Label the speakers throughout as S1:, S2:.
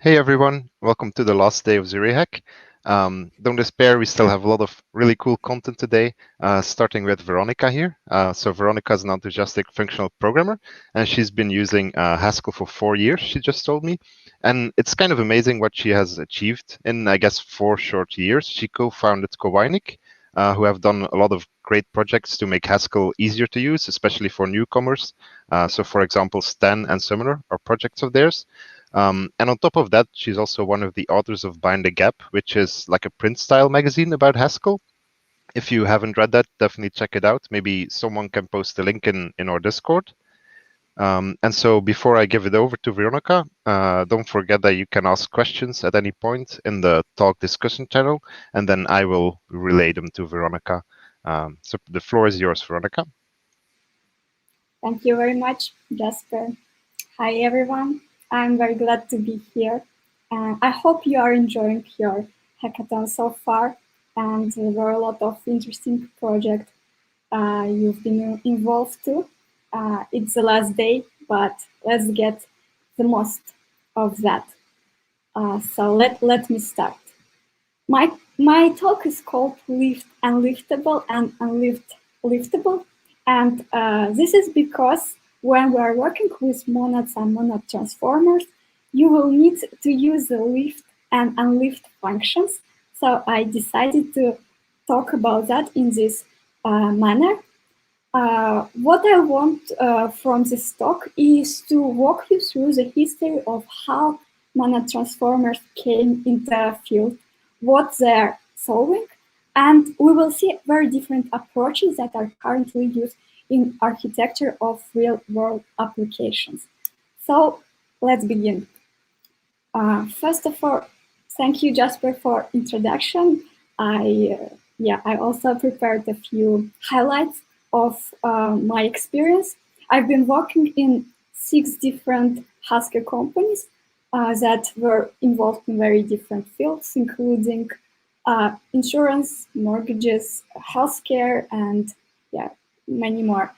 S1: Hey everyone, welcome to the last day of ZuriHack. Don't despair, we still have a lot of really cool content today, starting with Veronica here. So Veronica is an enthusiastic functional programmer, and she's been using Haskell for 4 years, she just told me. And it's kind of amazing what she has achieved in, I guess, 4 short years. She co-founded Kowainik, who have done a lot of great projects to make Haskell easier to use, especially for newcomers. So for example, Stan and Summoner are projects of theirs. And on top of that, she's also one of the authors of Bind the Gap, which is like a print-style magazine about Haskell. If you haven't read that, definitely check it out. Maybe someone can post the link in our Discord. And so before I give it over to Veronica, don't forget that you can ask questions at any point in the talk discussion channel, and then I will relay them to Veronica. So the floor is yours, Veronica.
S2: Thank you very much, Jasper. Hi, everyone. I'm very glad to be here. I hope you are enjoying your hackathon so far, and there were a lot of interesting projects you've been involved to. It's the last day, but let's get the most of that. So let me start. My talk is called Unliftable and Unliftable, and this is because when we are working with monads and monad transformers, you will need to use the lift and unlift functions. So I decided to talk about that in this manner. What I want from this talk is to walk you through the history of how monad transformers came into the field, what they're solving, and we will see very different approaches that are currently used in architecture of real-world applications. So let's begin. First of all, thank you, Jasper, for introduction. I also prepared a few highlights of my experience. I've been working in 6 different Haskell companies that were involved in very different fields, including insurance, mortgages, healthcare, and many more.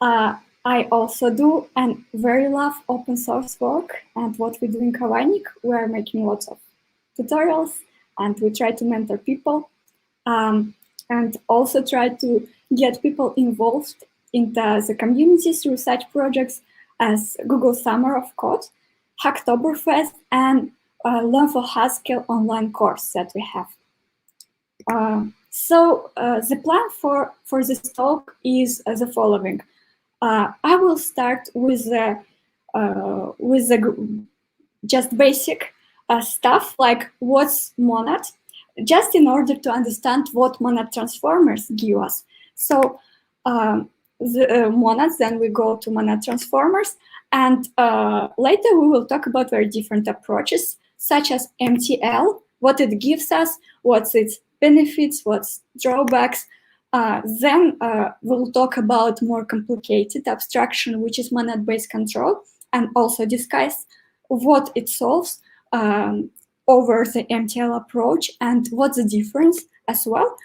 S2: I also do and very love open source work, and what we do in Kowainik, we're making lots of tutorials and we try to mentor people and also try to get people involved in the community through such projects as Google Summer of Code, Hacktoberfest, and Learn for Haskell online course that we have. So the plan for this talk is the following. I will start with the just basic stuff like what's monad, just in order to understand what monad transformers give us. So the monads, then we go to monad transformers, and later we will talk about very different approaches, such as MTL, what it gives us, what's its benefits, what's drawbacks. Then we'll talk about more complicated abstraction, which is MonadBasedControl, and also discuss what it solves over the MTL approach and what's the difference as well.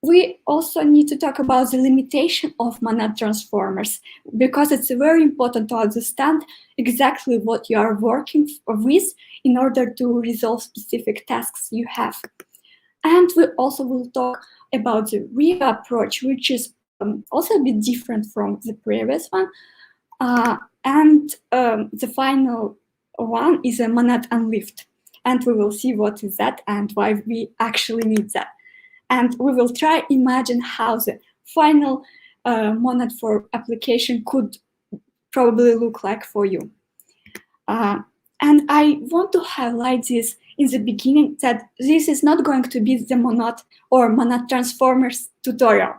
S2: We also need to talk about the limitation of monad transformers, because it's very important to understand exactly what you are working with in order to resolve specific tasks you have. And we also will talk about the real approach, which is also a bit different from the previous one. And the final one is a MonadUnlift. And we will see what is that and why we actually need that. And we will try imagine how the final monad for application could probably look like for you. And I want to highlight this in the beginning, that this is not going to be the monad or monad transformers tutorial.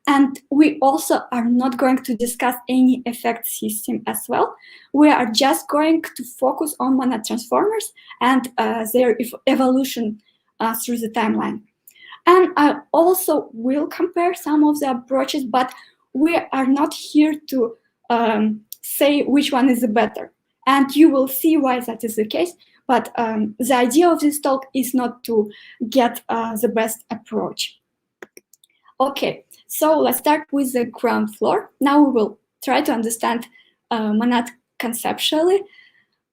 S2: And we also are not going to discuss any effect system as well. We are just going to focus on monad transformers and their evolution through the timeline. And I also will compare some of the approaches, but we are not here to say which one is the better. And you will see why that is the case. But the idea of this talk is not to get the best approach. Okay, so let's start with the ground floor. Now we will try to understand monad conceptually.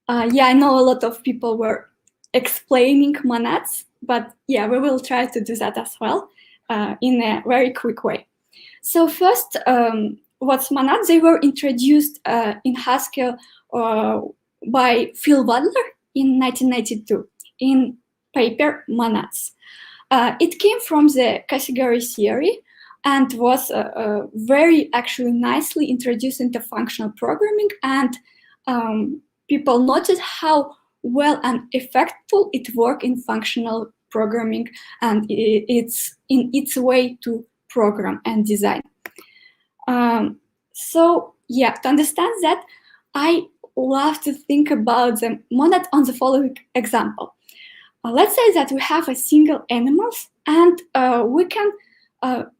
S2: Yeah, I know a lot of people were explaining monads, but yeah, we will try to do that as well in a very quick way. So first, what's monads? They were introduced in Haskell by Phil Wadler in 1992 in paper Monads. It came from the category theory and was very actually nicely introduced into functional programming, and people noticed how well and effective it worked in functional programming, and it's in its way to program and design. So yeah, to understand that, I love to think about the monad on the following example. Let's say that we have a single animals, and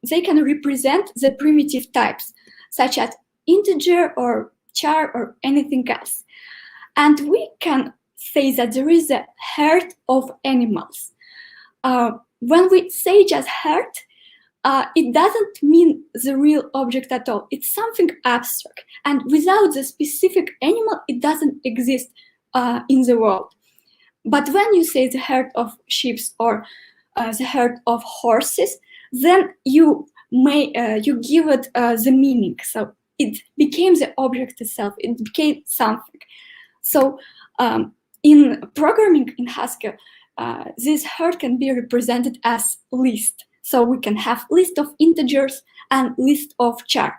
S2: they can represent the primitive types, such as integer or char or anything else. And we can say that there is a herd of animals. When we say just herd, it doesn't mean the real object at all. It's something abstract. And without the specific animal, it doesn't exist in the world. But when you say the herd of sheep or the herd of horses, then you give it the meaning. So it became the object itself. It became something. So in programming in Haskell, this herd can be represented as list. So we can have list of integers and list of char.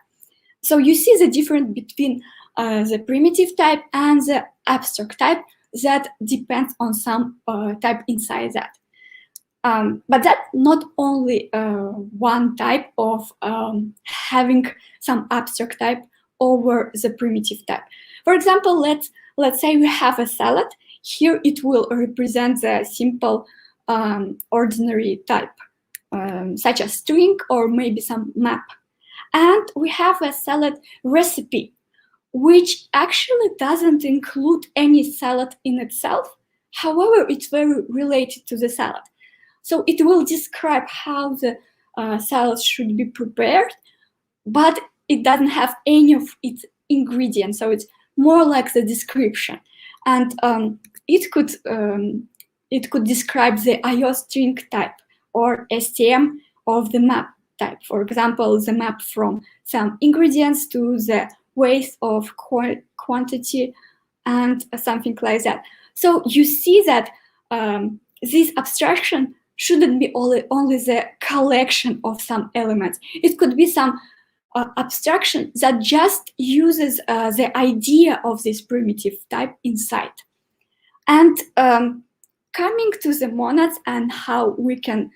S2: So you see the difference between the primitive type and the abstract type that depends on some type inside that. But that's not only one type of having some abstract type over the primitive type. For example, let's say we have a salad. Here it will represent the simple ordinary type, such as string or maybe some map. And we have a salad recipe, which actually doesn't include any salad in itself. However, it's very related to the salad. So it will describe how the salad should be prepared, but it doesn't have any of its ingredients. So it's more like the description. And it could describe the IO string type or STM of the map type. For example, the map from some ingredients to the weight of quantity and something like that. So you see that this abstraction shouldn't be only the collection of some elements. It could be some abstraction that just uses the idea of this primitive type inside. And coming to the monads and how we can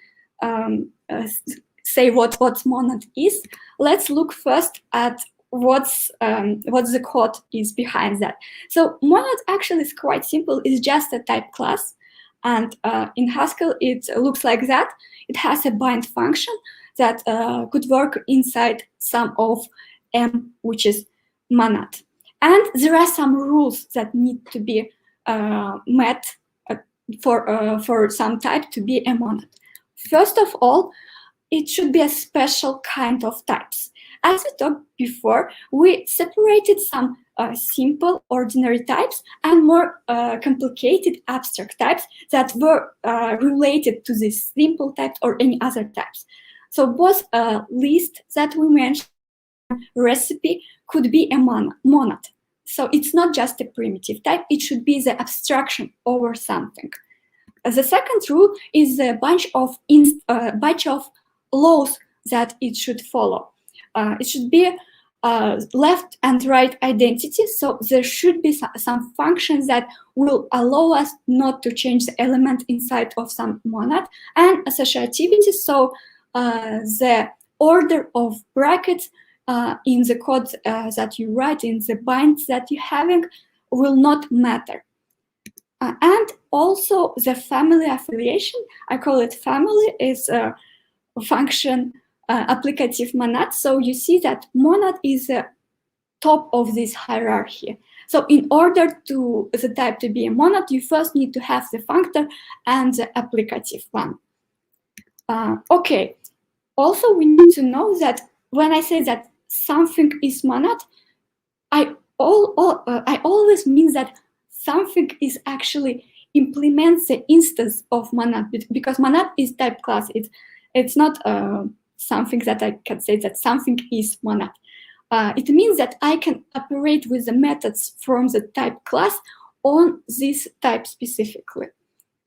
S2: say what monad is, let's look first at what the code is behind that. So monad actually is quite simple. It's just a type class. And in Haskell, it looks like that. It has a bind function that could work inside some of M, which is monad. And there are some rules that need to be met for some type to be a monad. First of all, it should be a special kind of types. As we talked before, we separated some simple ordinary types and more complicated abstract types that were related to these simple types or any other types. So both list that we mentioned, recipe, could be a monad. So it's not just a primitive type, it should be the abstraction over something. The second rule is a bunch of laws that it should follow. It should be left and right identity, so there should be some functions that will allow us not to change the element inside of some monad, and associativity, so the order of brackets in the code that you write, in the binds that you're having, will not matter. And also the family affiliation, I call it family, is a function applicative monad. So you see that monad is the top of this hierarchy. So in order to the type to be a monad, you first need to have the functor and the applicative one. Okay. Also, we need to know that when I say that something is monad, I always mean that something is actually implements the instance of Monad, because Monad is type class. It's not something that I can say that something is Monad. It means that I can operate with the methods from the type class on this type specifically.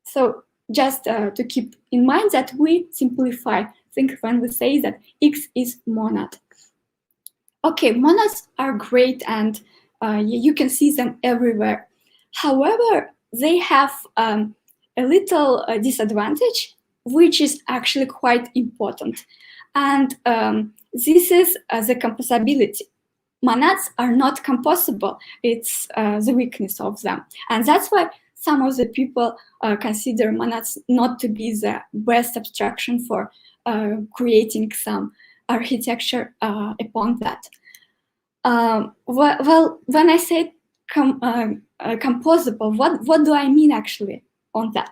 S2: So just to keep in mind that we simplify things when we say that X is monad. Okay, monads are great and you can see them everywhere. However, they have a little disadvantage, which is actually quite important. And this is the composibility. Monads are not composable. It's the weakness of them. And that's why some of the people consider monads not to be the best abstraction for creating some architecture upon that. Well, when I say composable, what do I mean actually on that?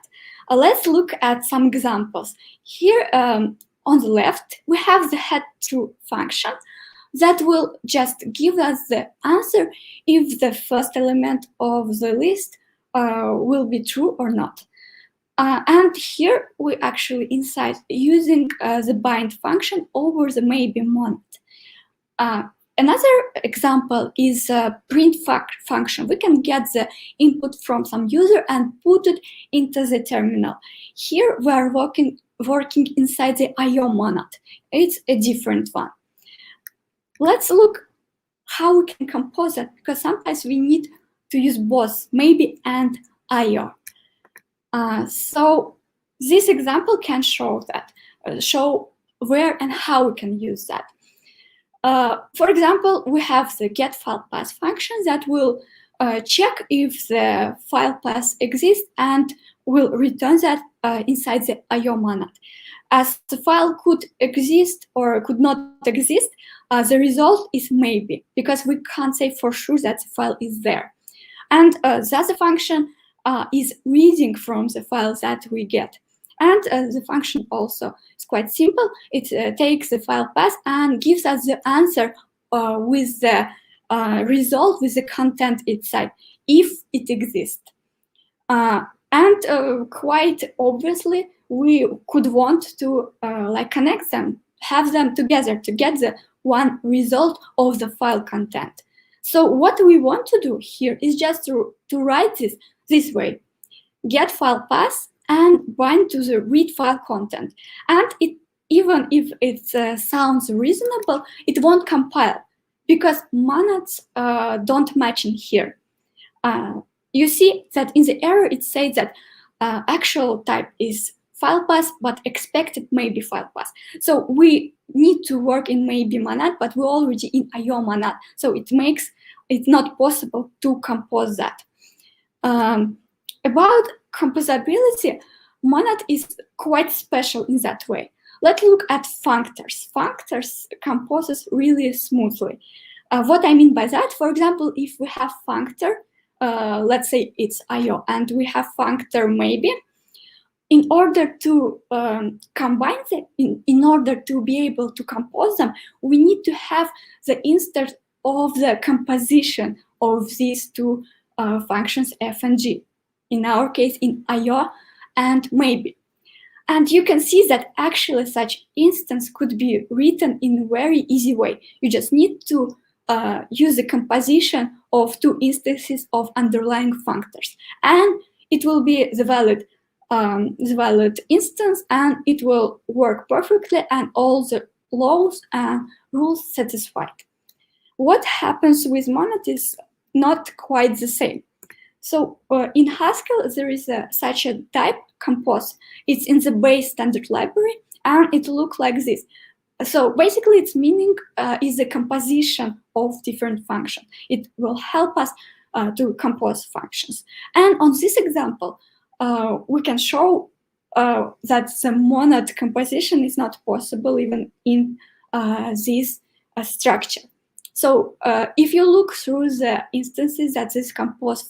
S2: Let's look at some examples. Here on the left, we have the head-true function that will just give us the answer if the first element of the list will be true or not. And here we actually inside using the bind function over the maybe monad. Another example is a print function. We can get the input from some user and put it into the terminal. Here we are working inside the IO monad. It's a different one. Let's look how we can compose it, because sometimes we need to use both maybe and IO. So this example can show that, show where and how we can use that. For example, we have the getFilePath function that will check if the file path exists and will return that inside the IO monad. As the file could exist or could not exist, the result is maybe, because we can't say for sure that the file is there. And the other function is reading from the files that we get. And the function also is quite simple. It takes the file path and gives us the answer with the result, with the content inside, if it exists. And quite obviously, we could want to like connect them, have them together to get the one result of the file content. So what we want to do here is just to write this way: get file path and bind to the read file content. And even if it sounds reasonable, it won't compile because monads don't match in here. You see that in the error it says that actual type is file path, but expected maybe file path. So we need to work in maybe monad, but we're already in IO monad. So it makes it not possible to compose that. About composability, monad is quite special in that way. Let's look at functors. Functors composes really smoothly. What I mean by that, for example, if we have functor, let's say it's IO, and we have functor maybe, in order to combine them, in order to be able to compose them, we need to have the instance of the composition of these two functions f and g. In our case, in IO and maybe. And you can see that actually such instance could be written in a very easy way. You just need to use the composition of two instances of underlying functors. And it will be the valid instance, and it will work perfectly, and all the laws and rules satisfied. What happens with monad is not quite the same. So in Haskell, there is such a type, compose. It's in the base standard library, and it looks like this. So basically, its meaning is the composition of different functions. It will help us to compose functions. And on this example, we can show that the monad composition is not possible even in this structure. So if you look through the instances that this compose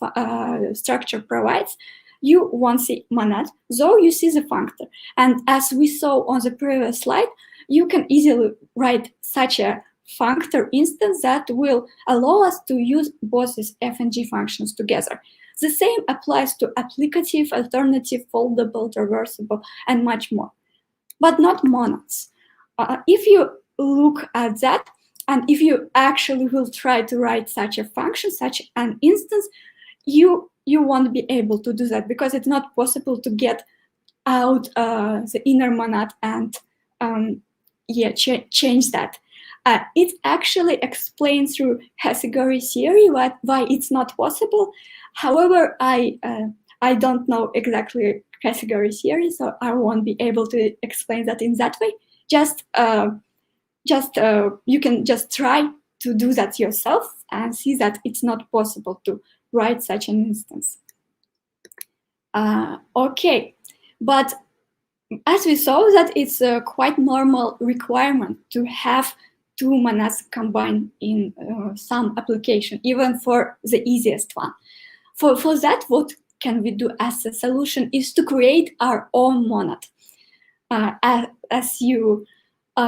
S2: structure provides, you won't see monad, though you see the functor. And as we saw on the previous slide, you can easily write such a functor instance that will allow us to use both these f and g functions together. The same applies to applicative, alternative, foldable, traversable, and much more, but not monads. If you look at that, and if you actually will try to write such a function, such an instance, you won't be able to do that, because it's not possible to get out the inner monad and change that. It actually explains through category theory why it's not possible. However, I don't know exactly category theory, so I won't be able to explain that in that way. You can just try to do that yourself and see that it's not possible to write such an instance. Okay, but as we saw, that it's a quite normal requirement to have two monads combined in some application, even for the easiest one. For that, what can we do as a solution is to create our own monad. As you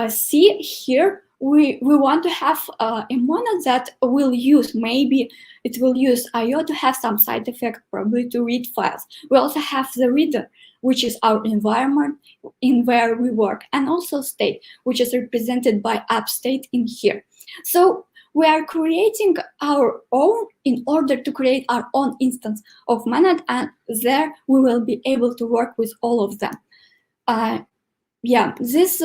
S2: see here, we want to have a monad that will use, maybe it will use IO to have some side effect, probably to read files. We also have the reader, which is our environment in where we work, and also state, which is represented by app state in here. So we are creating our own in order to create our own instance of monad, and there we will be able to work with all of them. Yeah, this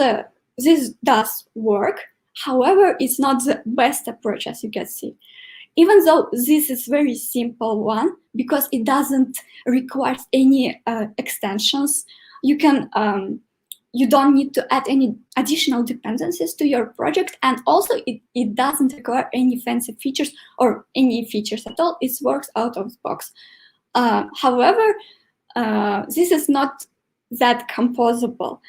S2: does work. However, it's not the best approach, as you can see. Even though this is very simple one, because it doesn't require any extensions, you don't need to add any additional dependencies to your project, and also it doesn't require any fancy features or any features at all. It works out of the box. However, this is not that composable.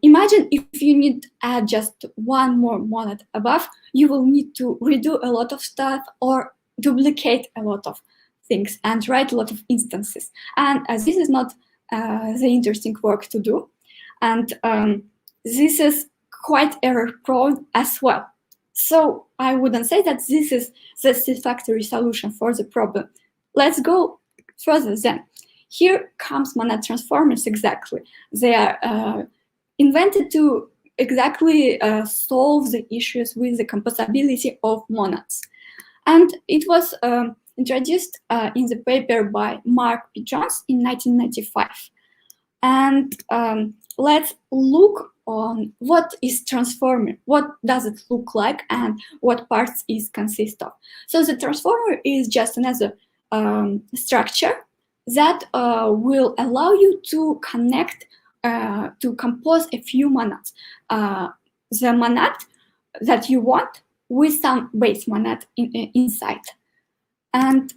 S2: Imagine if you need to add just one more monad above, you will need to redo a lot of stuff or duplicate a lot of things and write a lot of instances. And this is not the interesting work to do. And this is quite error prone as well. So I wouldn't say that this is the satisfactory solution for the problem. Let's go further then. Here comes monad transformers exactly. They are invented to exactly solve the issues with the composibility of monads. And it was introduced in the paper by Mark P. Jones in 1995. And let's look on what is transformer, what does it look like, and what parts it consists of. So the transformer is just another structure that will allow you to connect, to compose a few monads. The monad that you want with some base monad inside. And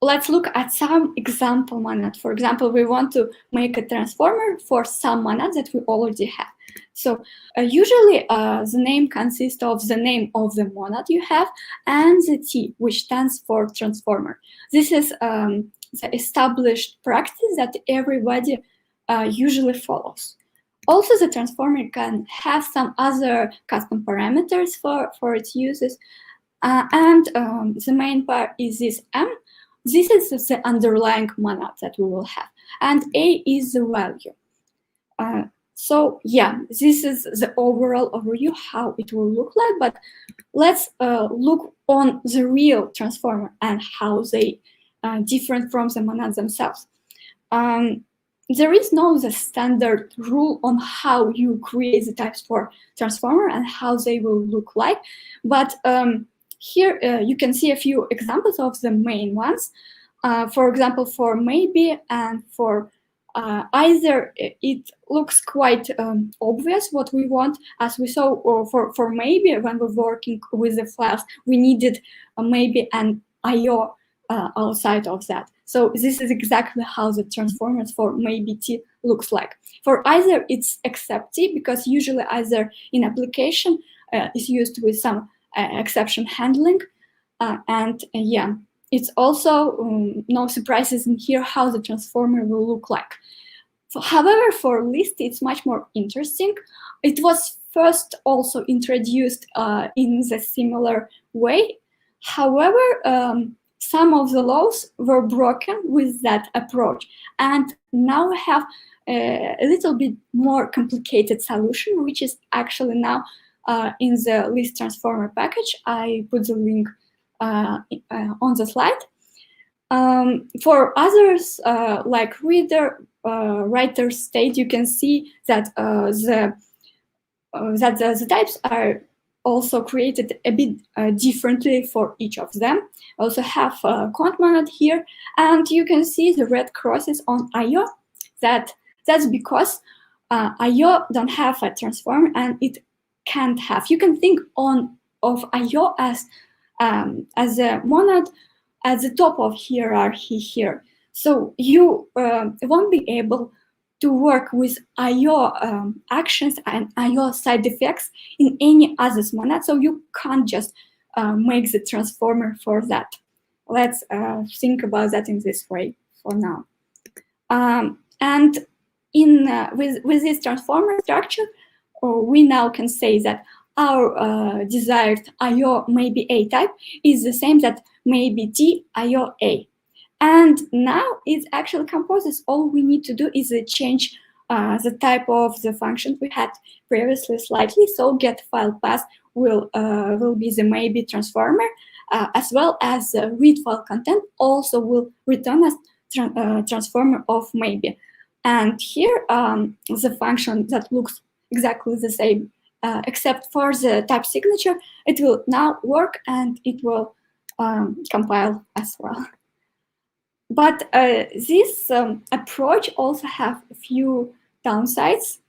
S2: let's look at some example monad. For example, we want to make a transformer for some monad that we already have. So usually the name consists of the name of the monad you have and the T, which stands for transformer. This is the established practice that everybody usually follows. Also, the transformer can have some other custom parameters for its uses. And the main part is this M. This is the underlying monad that we will have. And A is the value. So yeah, this is the overall overview how it will look like. But let's look on the real transformer and how they different from the monads themselves. There is no the standard rule on how you create the types for transformer and how they will look like. But here you can see a few examples of the main ones. For example, for maybe and for either, it looks quite obvious what we want. As we saw for maybe, when we're working with the files, we needed maybe an IO outside of that. So this is exactly how the transformers for maybe T looks like. For either, it's except T, because usually either in application is used with some exception handling. And yeah, it's also no surprises in here how the transformer will look like. However, for list, it's much more interesting. It was first also introduced in the similar way. However, some of the laws were broken with that approach. And now we have a little bit more complicated solution, which is actually now in the list transformer package. I put the link on the slide. For others, like reader, writer state, you can see that the types are also created a bit differently for each of them. I also have cont monad here, and you can see the red crosses on IO. That's because IO don't have a transformer, and it can't have. You can think of IO as a monad at the top of hierarchy here. So you won't be able to work with IO actions and IO side effects in any other monad, so you can't just make the transformer for that. Let's think about that in this way for now. And with this transformer structure, we now can say that our desired IO maybe A type is the same that maybe T IO A. And now it actually composes. All we need to do is change the type of the function we had previously slightly. So get file path will be the maybe transformer, as well as the read file content also will return as transformer of maybe. And here the function that looks exactly the same, except for the type signature, it will now work and it will compile as well. But this approach also have a few downsides.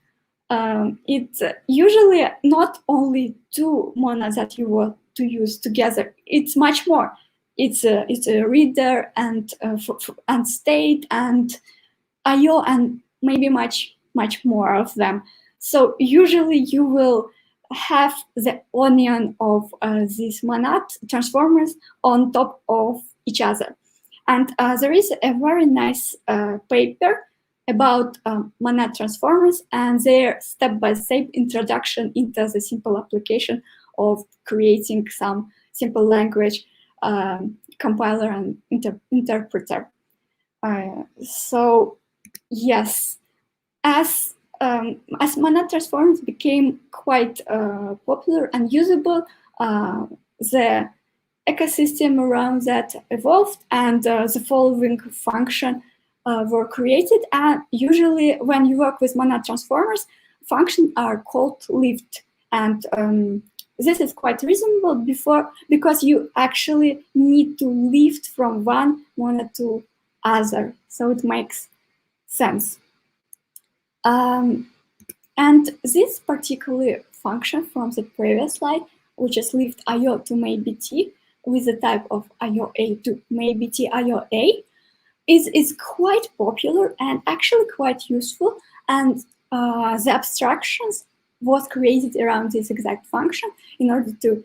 S2: It's usually not only two monads that you want to use together. It's much more. It's a reader and state and IO and maybe much more of them. So usually you will have the onion of these monad transformers on top of each other. And there is a very nice paper about monad transformers and their step-by-step introduction into the simple application of creating some simple language compiler and interpreter. So yes, as monad transformers became quite popular and usable, the ecosystem around that evolved, and the following function were created. And usually when you work with monad transformers, functions are called lift. And this is quite reasonable because you actually need to lift from one monad to other. So it makes sense. And this particular function from the previous slide, which is lift IO to maybe T, with the type of IOA to maybe T IOA, is quite popular and actually quite useful. And the abstractions was created around this exact function in order to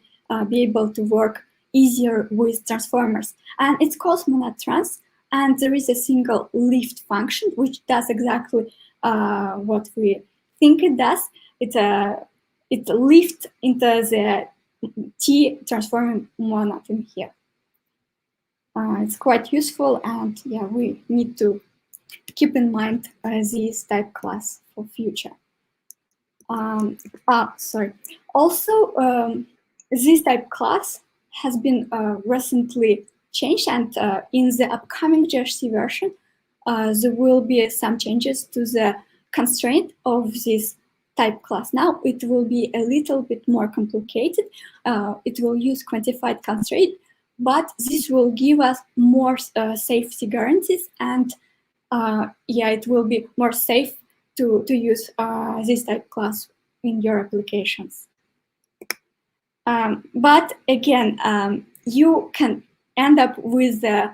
S2: be able to work easier with transformers. And it's called MonadTrans, and there is a single lift function which does exactly what we think it does. It lifts into the T transforming monad in here. It's quite useful, and yeah, we need to keep in mind this type class for future. Sorry. Also, this type class has been recently changed, and in the upcoming GRC version, there will be some changes to the constraint of this type class. Now it will be a little bit more complicated. It will use quantified constraint, but this will give us more safety guarantees, and yeah, it will be more safe to use this type class in your applications. But again, you can end up with the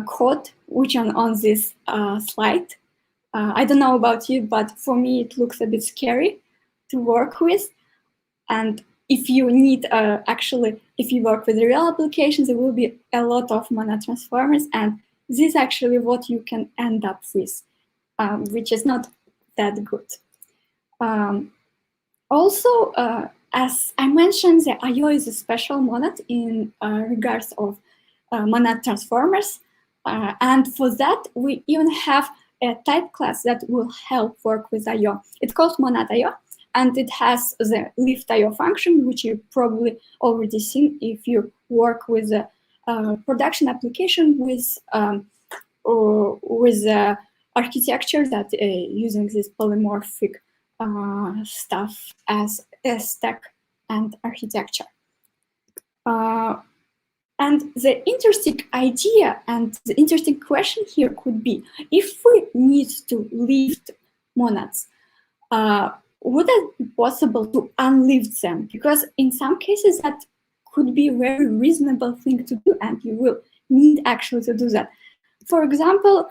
S2: code which on this slide. I don't know about you, but for me it looks a bit scary to work with. And if you need, actually, if you work with real applications, there will be a lot of monad transformers, and this is actually what you can end up with, which is not that good. Also, as I mentioned, the IO is a special monad in regards of monad transformers. And for that, we even have a type class that will help work with I/O. It's called MonadIO, and it has the liftIO function, which you probably already seen if you work with a production application with architecture that using this polymorphic stuff as a stack and architecture. And the interesting idea and the interesting question here could be, if we need to lift monads, would it be possible to unlift them? Because in some cases that could be a very reasonable thing to do, and you will need actually to do that. For example,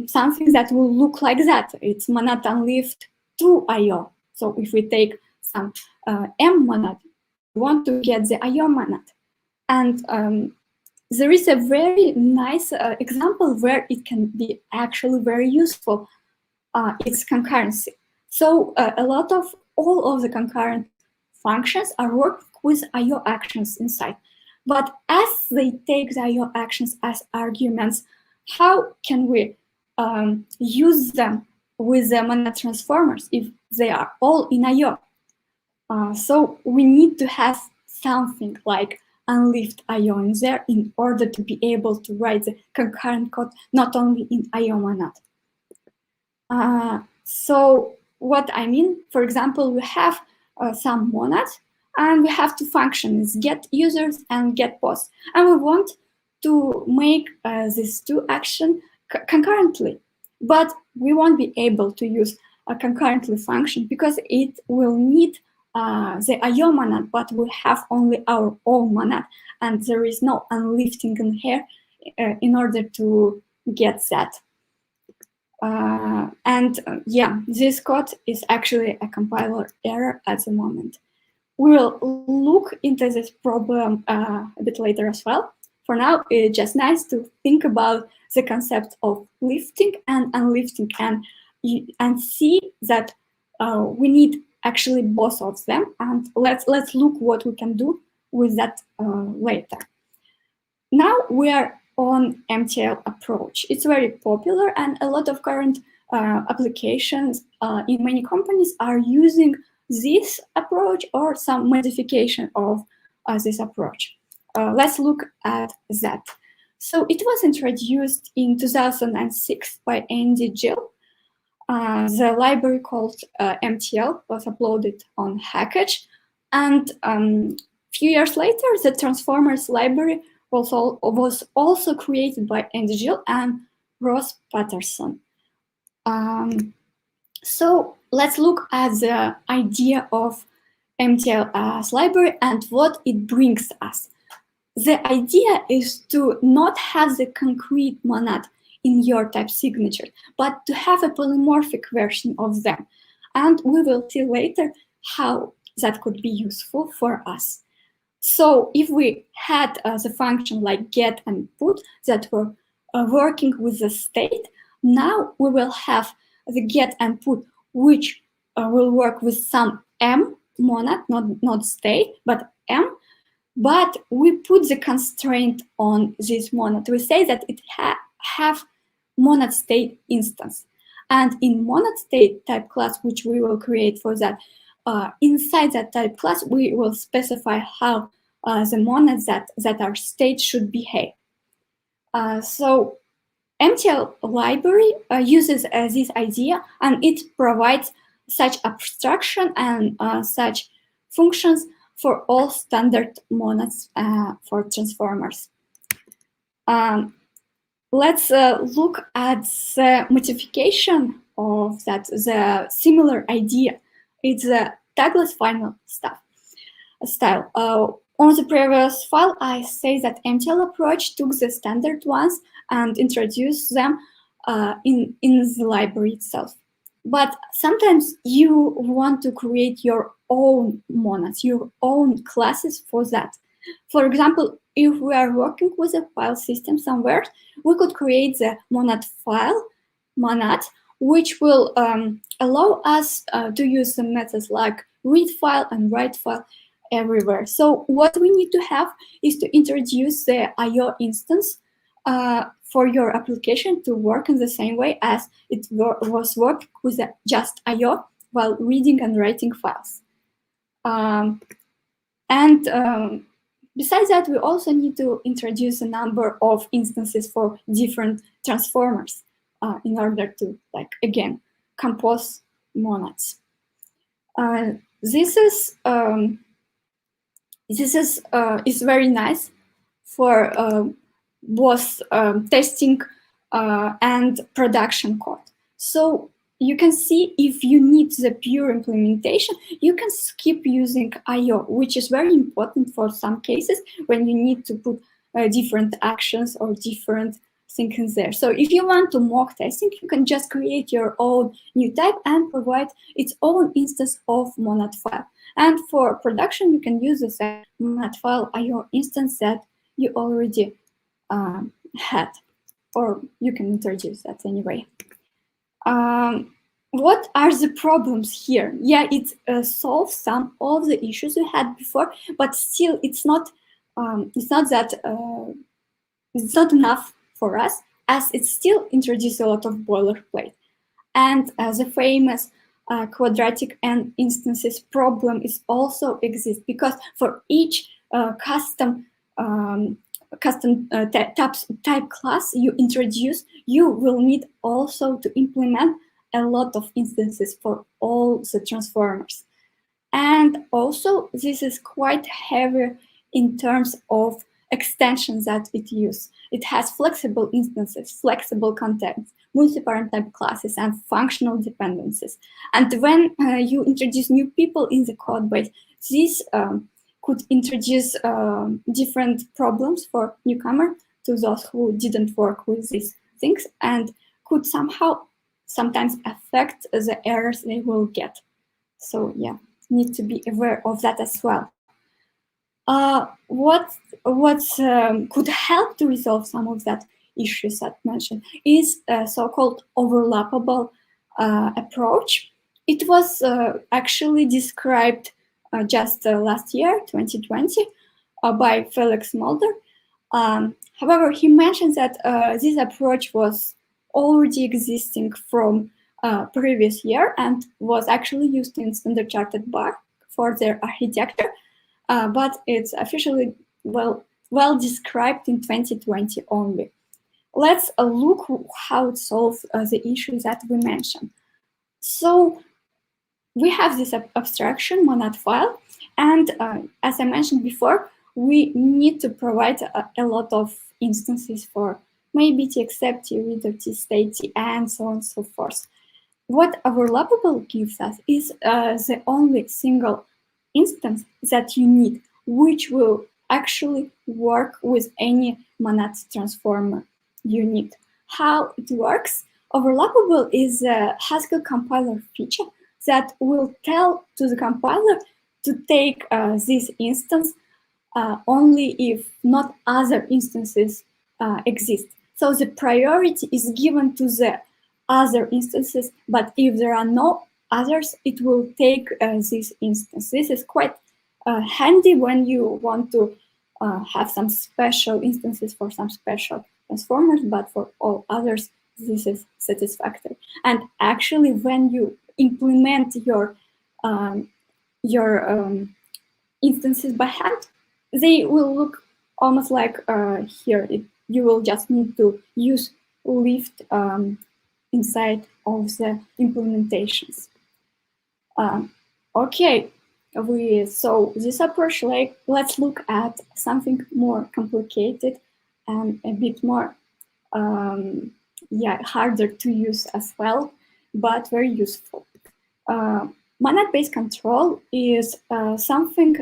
S2: something that will look like that. It's MonadUnliftIO. So if we take some M monad, we want to get the IO monad. And there is a very nice example where it can be actually very useful. It's concurrency. So all of the concurrent functions are working with IO actions inside. But as they take the IO actions as arguments, how can we use them with the monad transformers if they are all in IO? So we need to have something like UnliftIO in there in order to be able to write the concurrent code not only in IO monad. So what I mean, for example, we have some monads, and we have two functions, get users and get posts. And we want to make these two actions concurrently. But we won't be able to use a concurrently function because it will need the IO monad, but we have only our own monad, and there is no unlifting in here in order to get that. Yeah, this code is actually a compiler error at the moment. We will look into this problem a bit later as well. For now, it's just nice to think about the concept of lifting and unlifting and see that we need actually both of them. And let's look what we can do with that later. Now we are on MTL approach. It's very popular, and a lot of current applications in many companies are using this approach or some modification of this approach. Let's look at that. So it was introduced in 2006 by Andy Gill. The library called MTL was uploaded on Hackage, and few years later, the Transformers library was also created by Andy Gill and Ross Patterson. So let's look at the idea of MTL as library and what it brings us. The idea is to not have the concrete monad in your type signature, but to have a polymorphic version of them. And we will see later how that could be useful for us. So if we had the function like get and put that were working with the state, now we will have the get and put, which will work with some M monad, not state, but M. But we put the constraint on this monad. We say that it have monad state instance. And in monad state type class, which we will create for that, inside that type class, we will specify how the monads that are state should behave. So MTL library uses this idea, and it provides such abstraction and such functions for all standard monads for transformers. Let's look at the modification of that, the similar idea. It's a tagless final style. On the previous file, I say that MTL approach took the standard ones and introduced them in the library itself. But sometimes you want to create your own monads, your own classes for that. For example, if we are working with a file system somewhere, we could create the monad file, monad, which will allow us to use some methods like read file and write file everywhere. So what we need to have is to introduce the IO instance for your application to work in the same way as it was worked with just IO while reading and writing files. Besides that, we also need to introduce a number of instances for different transformers in order to, like, again, compose monads. This is very nice for both testing and production code. So you can see if you need the pure implementation, you can skip using IO, which is very important for some cases when you need to put different actions or different things there. So if you want to mock testing, you can just create your own new type and provide its own instance of monad file. And for production, you can use the same monad file IO instance that you already had, or you can introduce that anyway. What are the problems here? Yeah, it solves some of the issues we had before, but still, it's not that it's not enough for us, as it still introduces a lot of boilerplate. And the famous quadratic n instances problem is also exists, because for each custom type class you introduce, you will need also to implement a lot of instances for all the transformers. And also, this is quite heavy in terms of extensions that it uses. It has flexible instances, flexible contents, multi-parent type classes, and functional dependencies. And when you introduce new people in the code base, this could introduce different problems for newcomer to those who didn't work with these things, and could sometimes affect the errors they will get. So yeah, need to be aware of that as well. What could help to resolve some of that issues that mentioned is a so-called overlappable approach. It was actually described just last year, 2020, by Felix Mulder. However, he mentions that this approach was already existing from previous year and was actually used in Standard Chartered Bar for their architecture, but it's officially well described in 2020 only. Let's look how it solves the issues that we mentioned. So we have this abstraction monad file, and as I mentioned before, we need to provide a lot of instances for maybe t accept, t reader, t state, t, and so on and so forth. What Overlappable gives us is the only single instance that you need, which will actually work with any monad transformer you need. How it works? Overlappable is a Haskell compiler feature that will tell to the compiler to take this instance only if not other instances exist. So the priority is given to the other instances, but if there are no others, it will take this instance. This is quite handy when you want to have some special instances for some special transformers, but for all others, this is satisfactory. And actually, when you implement your instances by hand, they will look almost like here. You will just need to use lift inside of the implementations. Okay, so this approach, like, let's look at something more complicated and a bit more harder to use as well, but very useful. MonadBasedControl is something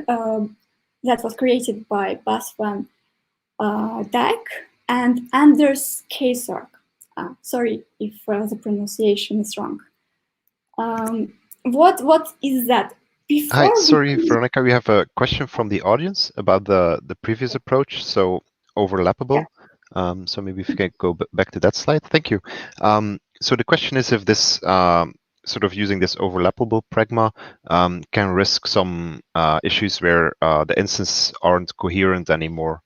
S2: that was created by Bas van Dijk and Anders Keyserk. Sorry if the pronunciation is wrong. What is that?
S1: Hi, sorry, Veronica, we have a question from the audience about the previous approach, so overlappable. Yeah. So maybe if you can go back to that slide. Thank you. So the question is if this sort of using this overlappable pragma can risk some issues where the instances aren't coherent anymore?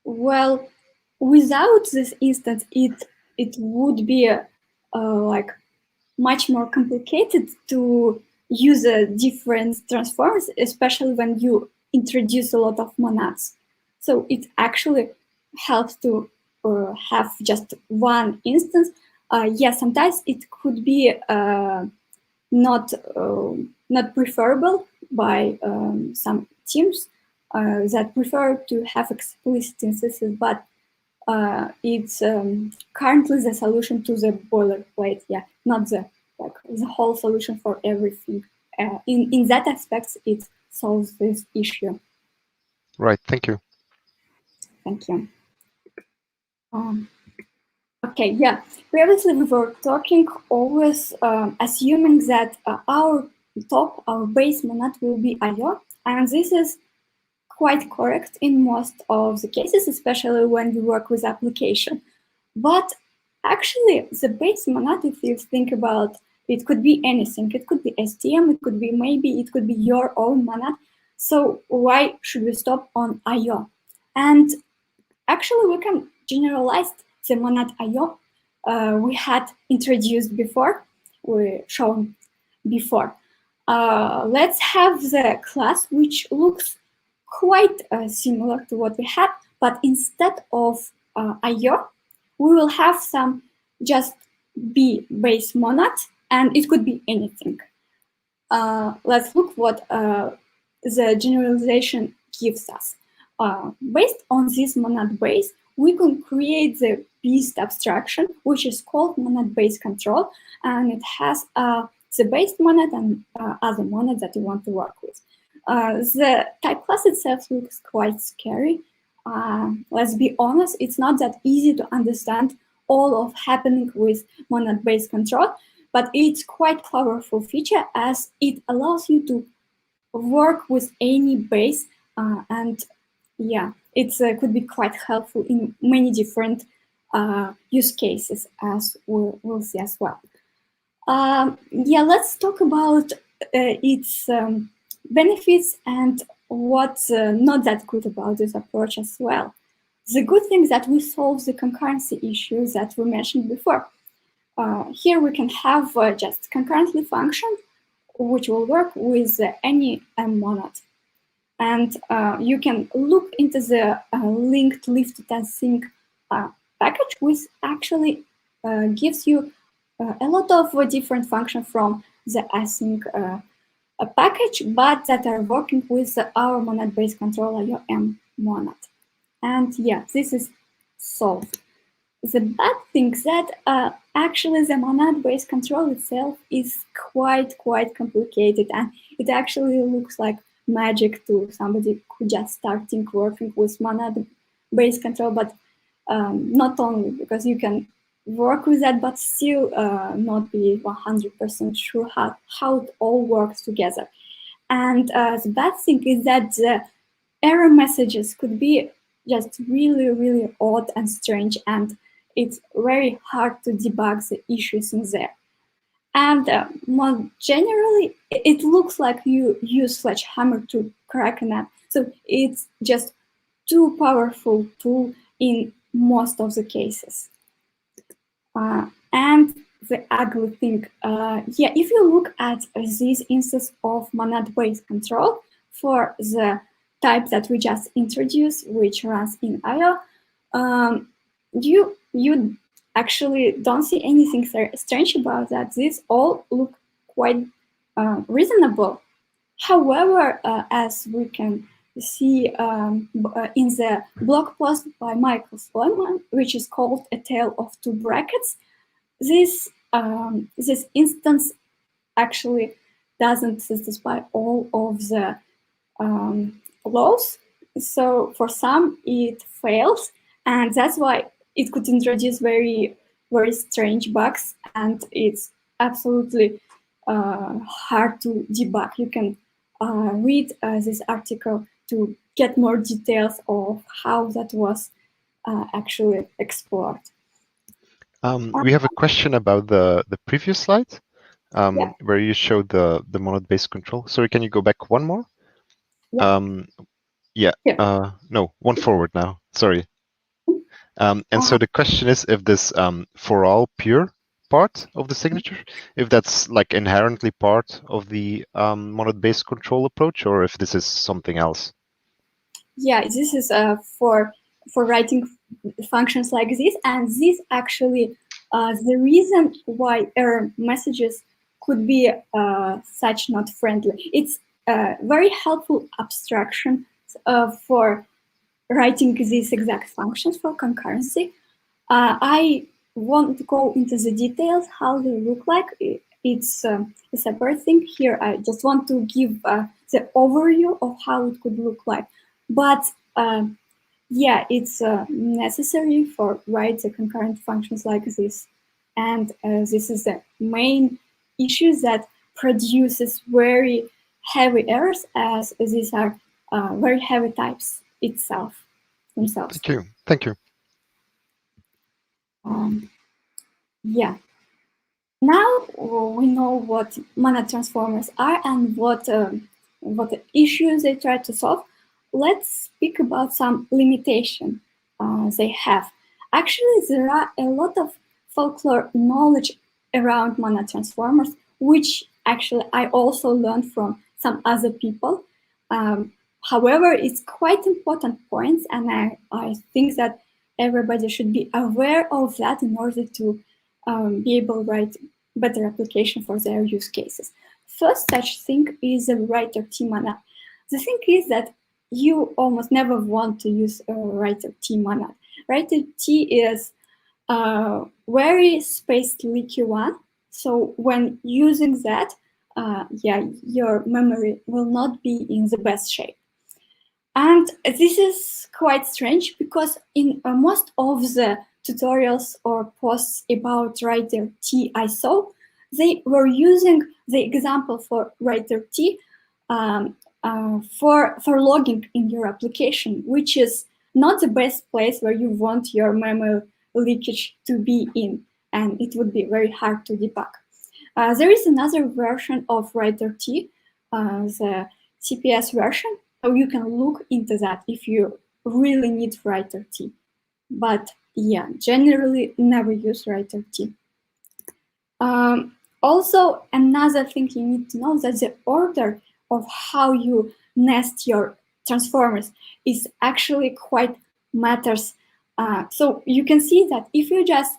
S2: Well, without this instance, it would be like much more complicated to use different transforms, especially when you introduce a lot of monads. So it actually helps to have just one instance. Yeah, sometimes it could be not preferable by some teams that prefer to have explicit instances, but it's currently the solution to the boilerplate. Yeah, not the whole solution for everything. In that aspect, it solves this issue.
S1: Right. Thank you.
S2: Thank you. Okay, yeah. Previously, we were talking always assuming that our base monad will be IO, and this is quite correct in most of the cases, especially when you work with application. But actually, the base monad, if you think about it, could be anything. It could be STM, it could be it could be your own monad. So why should we stop on IO? And actually, we can generalize the monad IO we had introduced before, we shown before. Let's have the class which looks quite similar to what we had, but instead of IO, we will have some just B base monad, and it could be anything. Let's look what the generalization gives us. Based on this monad base, we can create the beast abstraction, which is called MonadBasedControl, and it has the base monad and other monads that you want to work with. The type class itself looks quite scary. Let's be honest, it's not that easy to understand all of happening with MonadBasedControl, but it's quite powerful feature as it allows you to work with any base, and yeah, it could be quite helpful in many different use cases, as we'll see as well. Yeah, let's talk about its benefits and what's not that good about this approach as well. The good thing is that we solve the concurrency issues that we mentioned before. Here we can have just concurrently function, which will work with any monad. And you can look into the linked, lifted, and sync package, which actually gives you a lot of different functions from the async package, but that are working with our MonadBasedControl IOM monad. And yeah, this is solved. The bad thing is that actually the MonadBasedControl itself is quite complicated, and it actually looks like magic to somebody who just starting working with MonadBasedControl, but not only because you can work with that, but still not be 100% sure how it all works together. And the bad thing is that the error messages could be just really odd and strange, and it's very hard to debug the issues in there. And more generally, it looks like you use Sledgehammer to crack an app. So it's just too powerful tool in most of the cases. And the ugly thing, yeah, if you look at this instance of MonadBasedControl for the type that we just introduced, which runs in IO, you actually don't see anything strange about that. These all look quite reasonable. However, as we can see in the blog post by Michael Sloman, which is called A Tale of Two Brackets, this instance actually doesn't satisfy all of the laws. So for some, it fails, and that's why it could introduce very strange bugs, and it's absolutely hard to debug. You can read this article to get more details of how that was actually explored.
S1: We have a question about the previous slide,
S2: Yeah.
S1: where you showed the MonadBasedControl. Sorry, can you go back one more?
S2: Yeah.
S1: Yeah.
S2: Yeah.
S1: No, one forward now. Sorry. And so the question is if this for all pure part of the signature, if that's like inherently part of the MonadBasedControl approach, or if this is something else.
S2: Yeah, this is for writing functions like this, and this actually the reason why error messages could be such not friendly. It's a very helpful abstraction for writing these exact functions for concurrency. I won't go into the details how they look like. It's a separate thing. Here I just want to give the overview of how it could look like. But yeah, it's necessary for write the concurrent functions like this. And this is the main issue that produces very heavy errors, as these are very heavy types themselves.
S1: Thank you. Thank you.
S2: Yeah. Now we know what Monad transformers are and what issues they try to solve. Let's speak about some limitation they have. Actually, there are a lot of folklore knowledge around Monad transformers, which actually I also learned from some other people. However, it's quite important points, and I think that everybody should be aware of that in order to be able to write better application for their use cases. First such thing is a writer T monad. The thing is that you almost never want to use a writer T monad. Writer T is a very space leaky one. So when using that, yeah, your memory will not be in the best shape. And this is quite strange because in most of the tutorials or posts about writer T I saw, they were using the example for writer T for logging in your application, which is not the best place where you want your memory leakage to be in, and it would be very hard to debug. There is another version of writer T, the CPS version, so you can look into that if you really need writer T. But yeah, generally never use writer T. Also, another thing you need to know that the order of how you nest your transformers is actually quite matters. So you can see that if you just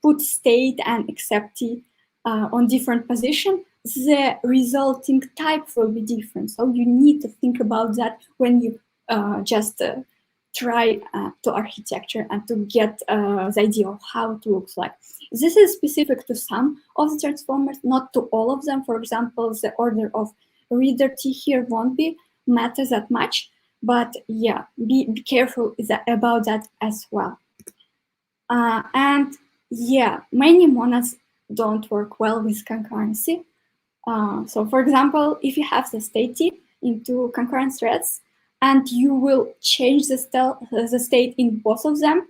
S2: put state and except T on different position, the resulting type will be different. So you need to think about that when you just try to architecture and to get the idea of how it looks like. This is specific to some of the transformers, not to all of them. For example, the order of reader T here won't be matter that much, but yeah, be careful about that as well. And yeah, many monads don't work well with concurrency. So for example, if you have the state T into concurrent threads and you will change the state in both of them,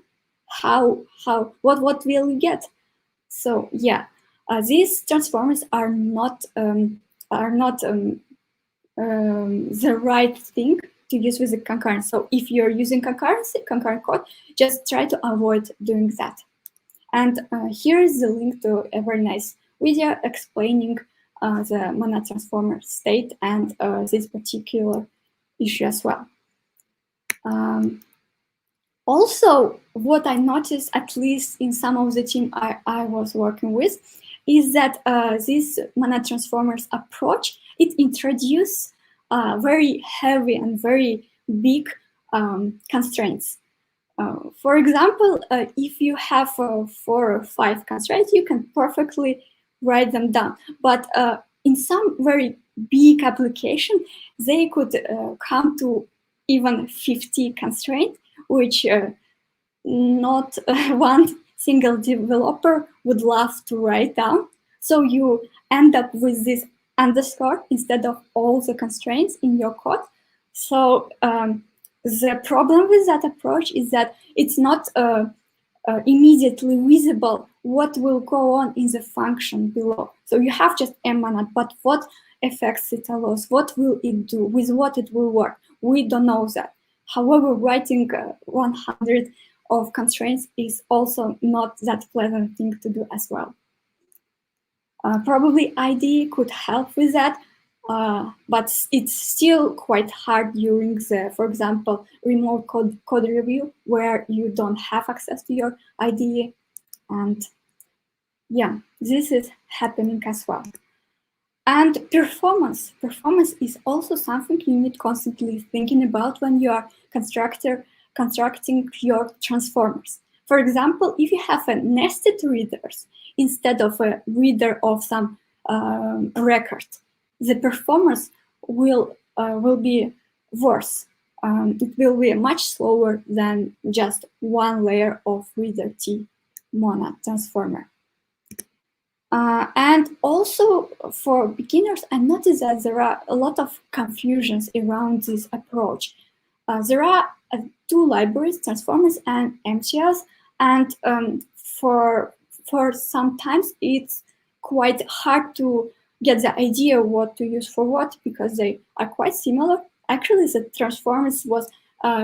S2: what will you get? So yeah, these transformers are not the right thing to use with the concurrent. So if you're using concurrent code, just try to avoid doing that. And here is the link to a very nice video explaining the monad transformer state and this particular issue as well. Also, what I noticed, at least in some of the team I was working with, is that this monad transformers approach, it introduces very heavy and very big constraints. For example, if you have 4 or 5 constraints, you can perfectly write them down. But in some very big application, they could come to even 50 constraints, which not one single developer would love to write down. So you end up with this underscore instead of all the constraints in your code. So the problem with that approach is that it's not immediately visible what will go on in the function below. So you have just mmonad, but what effects it allows, what will it do, with what it will work, we don't know that. However, writing 100 of constraints is also not that pleasant thing to do as well. Probably IDE could help with that, but it's still quite hard during the, for example, remote code review, where you don't have access to your IDE. And yeah, this is happening as well. And performance is also something you need constantly thinking about when you are constructing your transformers. For example, if you have a nested readers instead of a reader of some record, the performance will be worse. It will be much slower than just one layer of reader T monad transformer. And also for beginners, I noticed that there are a lot of confusions around this approach. There are two libraries, transformers and MTLs, and for sometimes it's quite hard to get the idea what to use for what, because they are quite similar. Actually, the transformers was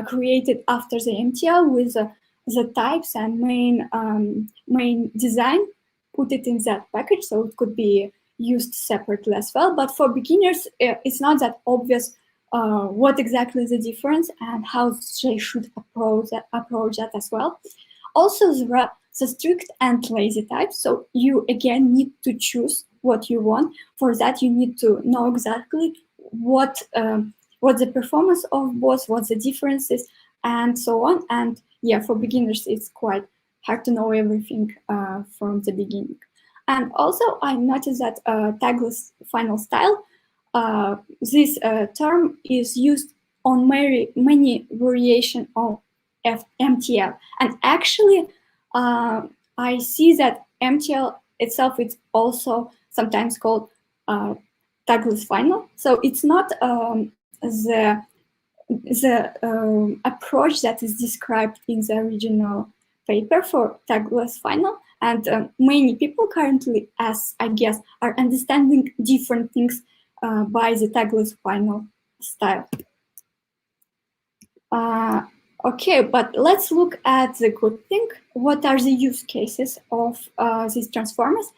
S2: created after the MTL with the types and main design, put it in that package, so it could be used separately as well. But for beginners, it's not that obvious what exactly is the difference and how they should approach that as well. Also, there are the strict and lazy types, so you again need to choose what you want. For that, you need to know exactly what the performance of both, what the difference is, and so on. And yeah, for beginners, it's quite hard to know everything from the beginning. And also, I noticed that tagless final style, this term is used on many variations of MTL. And actually, I see that MTL itself is also sometimes called tagless final. So it's not the approach that is described in the original paper for tagless final. And many people currently, as I guess, are understanding different things by the tagless final style. Okay, but let's look at the good thing. What are the use cases of these transformers?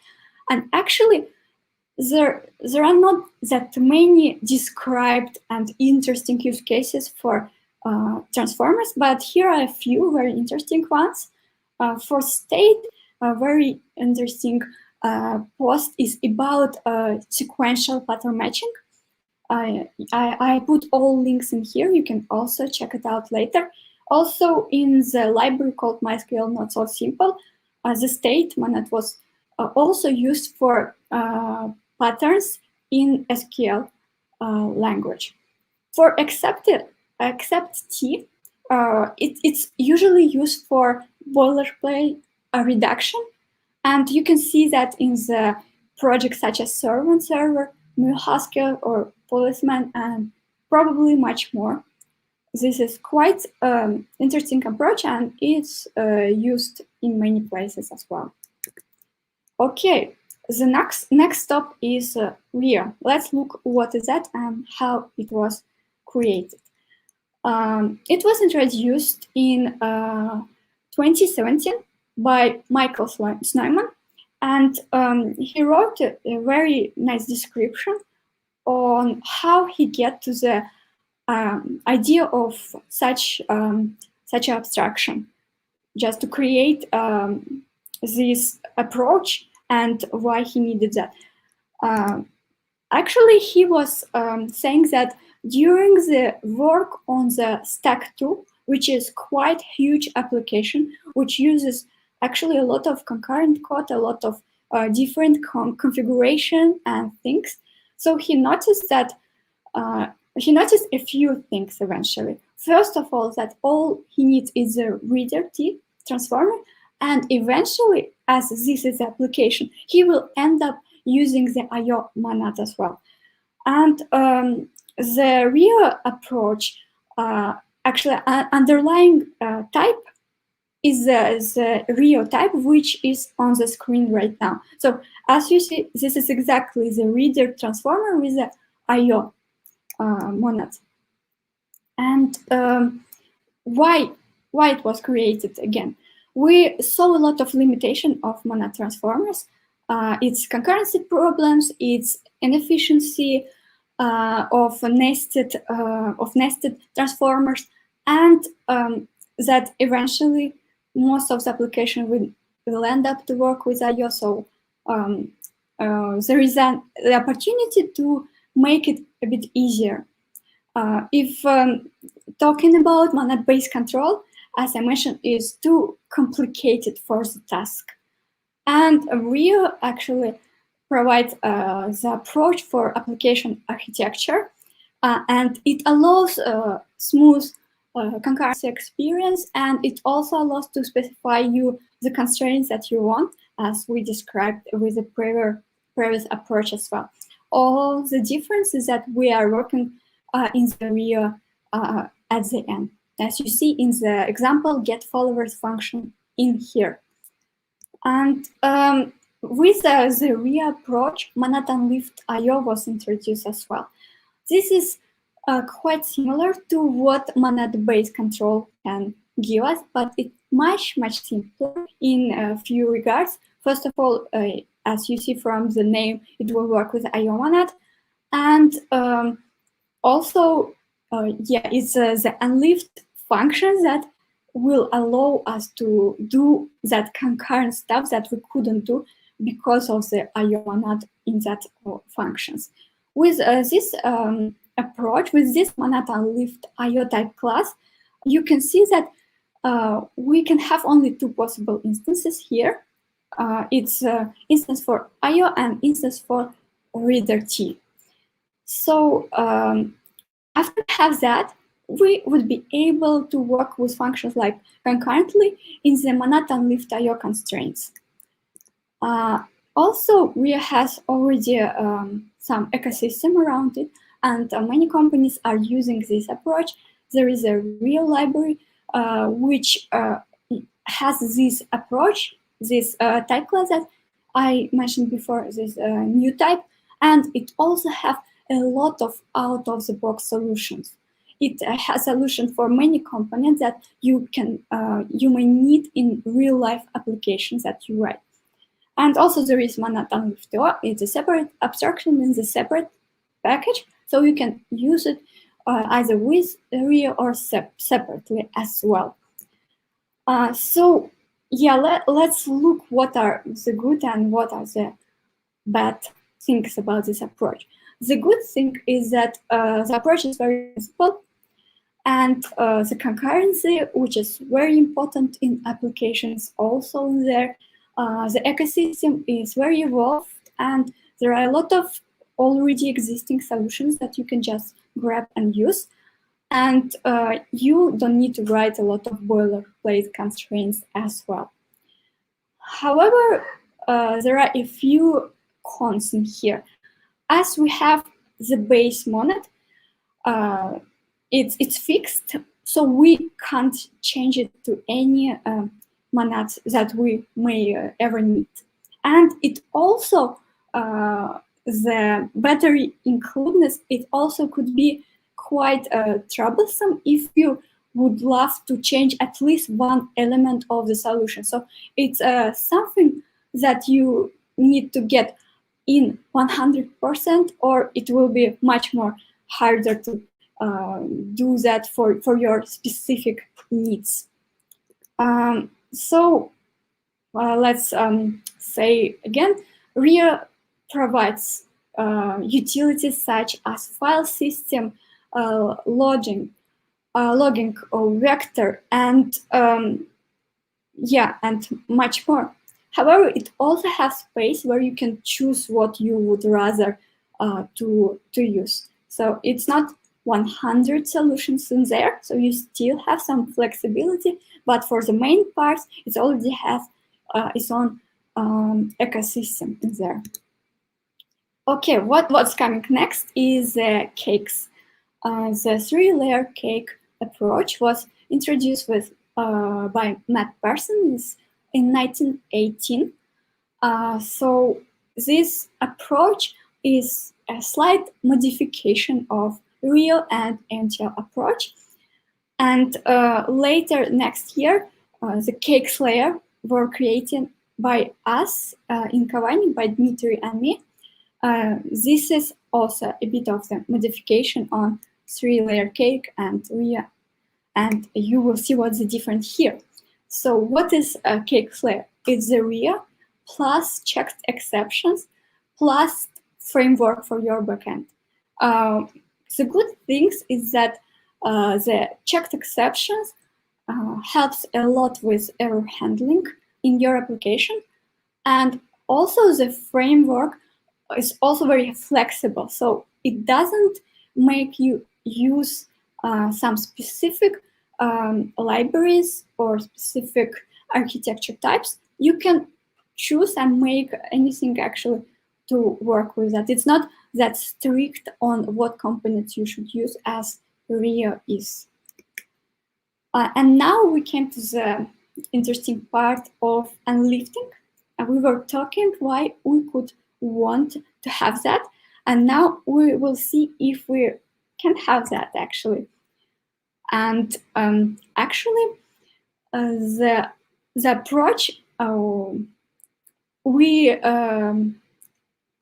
S2: And actually, there are not that many described and interesting use cases for transformers, but here are a few very interesting ones. For state, a very interesting post is about sequential pattern matching. I put all links in here. You can also check it out later. Also, in the library called MySQL Not So Simple, the state monad was also used for patterns in SQL language. For except T, it's usually used for boilerplate reduction. And you can see that in the projects such as Servant Server, Haskell, or Policeman, and probably much more. This is quite interesting approach, and it's used in many places as well. Okay, the next stop is RIA. Let's look what is that and how it was created. It was introduced in 2017 by Michael Snowman, and he wrote a very nice description on how he get to the idea of such abstraction, just to create this approach and why he needed that. Actually, he was saying that during the work on the Stack 2, which is quite huge application, which uses actually a lot of concurrent code, a lot of different configuration and things. So he noticed that he noticed a few things eventually. First of all, that all he needs is a reader T transformer, and eventually, as this is the application, he will end up using the IO monad as well. And the real approach, actually underlying type is the Rio type, which is on the screen right now. So as you see, this is exactly the reader transformer with the IO monad. And why it was created again? We saw a lot of limitation of monad transformers. Its concurrency problems, its inefficiency of nested transformers, and that eventually most of the application will end up to work with IO. So there is the opportunity to make it a bit easier. If talking about MonadBasedControl, as I mentioned, is too complicated for the task. And Rio actually provides the approach for application architecture, and it allows smooth concurrency experience, and it also allows to specify you the constraints that you want, as we described with the previous approach as well. All the differences that we are working in the Rio at the end, as you see in the example get followers function in here. And with the Rio approach, MonadUnliftIO was introduced as well. This is quite similar to what MonadBasedControl can give us, but it's much simpler in a few regards. First of all, as you see from the name, it will work with IO monad, and also, it's the unlift function that will allow us to do that concurrent stuff that we couldn't do because of the IO monad in that functions. With this approach, with this MonadUnliftIO type class, you can see that we can have only two possible instances here. It's instance for IO and instance for reader T. So after we have that, we would be able to work with functions like concurrently in the MonadUnliftIO constraints. Also, Rio has already some ecosystem around it, and many companies are using this approach. There is a Rio library which has this approach, this type class that I mentioned before, this new type, and it also has a lot of out-of-the-box solutions. It has solutions for many components that you may need in real-life applications that you write. And also there is MonadUnliftIO. It's a separate abstraction in the separate package, so you can use it either with Rio or separately as well. So yeah, let's look what are the good and what are the bad things about this approach. The good thing is that the approach is very simple, and the concurrency, which is very important in applications, also in there. The ecosystem is very evolved, and there are a lot of already existing solutions that you can just grab and use. And you don't need to write a lot of boilerplate constraints as well. However, there are a few cons in here. As we have the base monad, it's fixed, so we can't change it to any monads that we may ever need. And it also, the battery inclusiveness, it also could be quite troublesome if you would love to change at least one element of the solution. So it's something that you need to get in 100%, or it will be much more harder to do that for your specific needs. So let's say again, Rio provides utilities such as file system, logging or vector, and yeah, and much more. However, it also has space where you can choose what you would rather to use. So it's not 100 solutions in there, so you still have some flexibility, but for the main parts, it already has its own ecosystem in there. Okay, what's coming next is cakes. The 3-layer cake approach was introduced with by Matt Parsons in 1918. So this approach is a slight modification of real and MTL approach. And later next year, the cakes layer were created by us in Kavani, by Dmitry and me. This is also a bit of the modification on 3-layer cake and RIA, and you will see what's the difference here. So what is a cake layer? It's the RIA plus checked exceptions plus framework for your backend. The good things is that the checked exceptions helps a lot with error handling in your application, and also the framework is also very flexible, so it doesn't make you use some specific libraries or specific architecture types. You can choose and make anything actually to work with that. It's not that strict on what components you should use as RIA is. And now we came to the interesting part of unlifting. We were talking why we could want to have that, and now we will see if we can have that actually. And actually, the approach